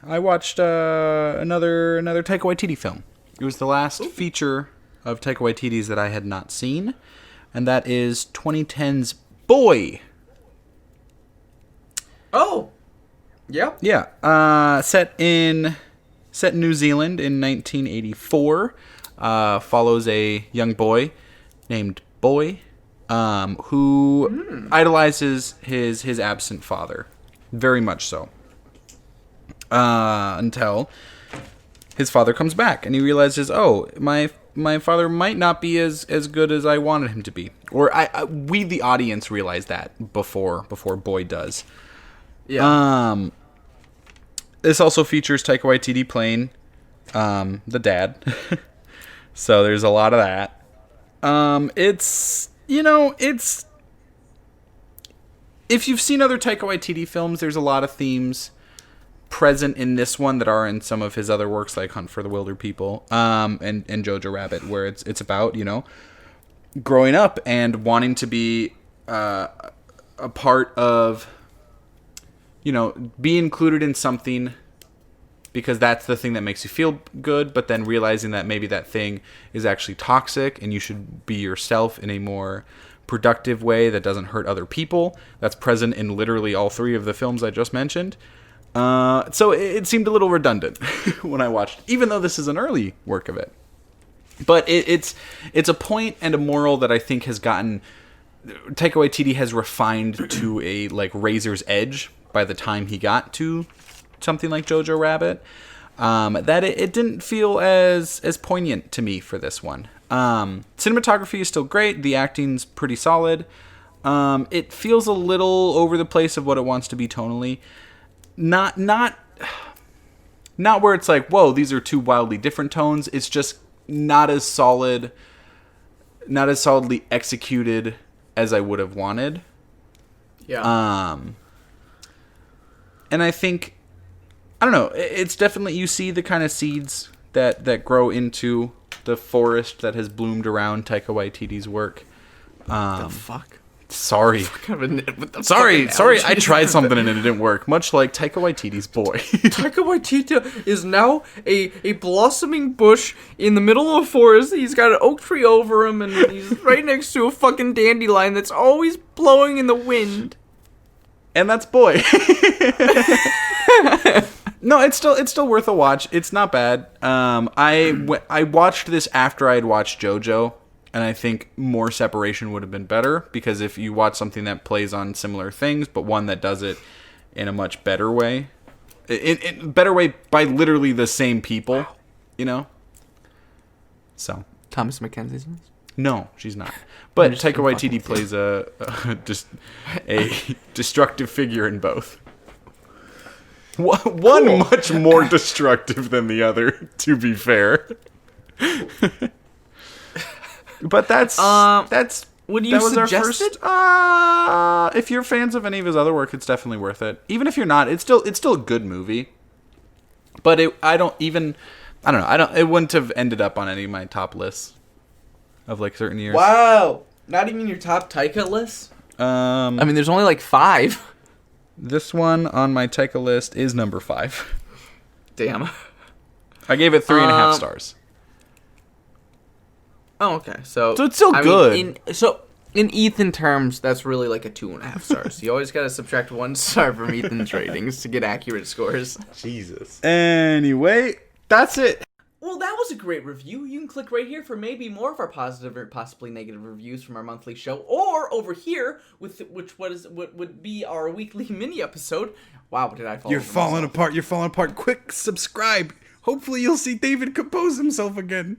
I watched another Taika Waititi film. It was the last feature of Taika Waititi's that I had not seen, and that is 2010's Boy. Oh, yeah. Yeah. Set in New Zealand in 1984. Follows a young boy named Boy, who idolizes his absent father, very much so. Until his father comes back and he realizes, oh, my father might not be as good as I wanted him to be, or we the audience realize that before Boy does. Yeah. This also features Taika Waititi playing the dad, so there's a lot of that. It's if you've seen other Taika Waititi films, there's a lot of themes present in this one that are in some of his other works, like Hunt for the Wilder People, and Jojo Rabbit, where it's about, growing up and wanting to be a part of, be included in something because that's the thing that makes you feel good, but then realizing that maybe that thing is actually toxic and you should be yourself in a more productive way that doesn't hurt other people. That's present in literally all three of the films I just mentioned. So it seemed a little redundant when I watched, even though this is an early work of it. But it's a point and a moral that I think has gotten Taika Waititi has refined to a razor's edge by the time he got to something like Jojo Rabbit. That it didn't feel as poignant to me for this one. Cinematography is still great. The acting's pretty solid. It feels a little over the place of what it wants to be tonally. Not where it's like, whoa, these are two wildly different tones. It's just not as solidly executed as I would have wanted. Yeah. And I think, I don't know, it's definitely, you see the kind of seeds that grow into the forest that has bloomed around Taika Waititi's work. The fuck? Sorry. Sorry, I tried something and it didn't work. Much like Taika Waititi's Boy. Taika Waititi is now a blossoming bush in the middle of a forest. He's got an oak tree over him, and he's right next to a fucking dandelion that's always blowing in the wind. And that's Boy. No, it's still worth a watch. It's not bad. I watched this after I had watched JoJo. And I think more separation would have been better, because if you watch something that plays on similar things, but one that does it in a much better way, in better way by literally the same people, So Thomas Mackenzie's in this? No, she's not. But Taika Waititi plays a destructive figure in both. One much more destructive than the other, to be fair. But that's would you suggest it? If you're fans of any of his other work, it's definitely worth it. Even if you're not, it's still a good movie. But it wouldn't have ended up on any of my top lists of certain years. Wow, not even your top Taika list. I mean, there's only 5. This one on my Taika list is number 5. Damn. I gave it 3.5 stars. Oh, okay. So it's still good. In Ethan terms, that's really a 2.5 stars. You always got to subtract 1 star from Ethan's ratings to get accurate scores. Jesus. Anyway, that's it. Well, that was a great review. You can click right here for maybe more of our positive or possibly negative reviews from our monthly show, or over here which would be our weekly mini episode. Wow, did I fall? You're falling apart. Quick, subscribe. Hopefully, you'll see David compose himself again.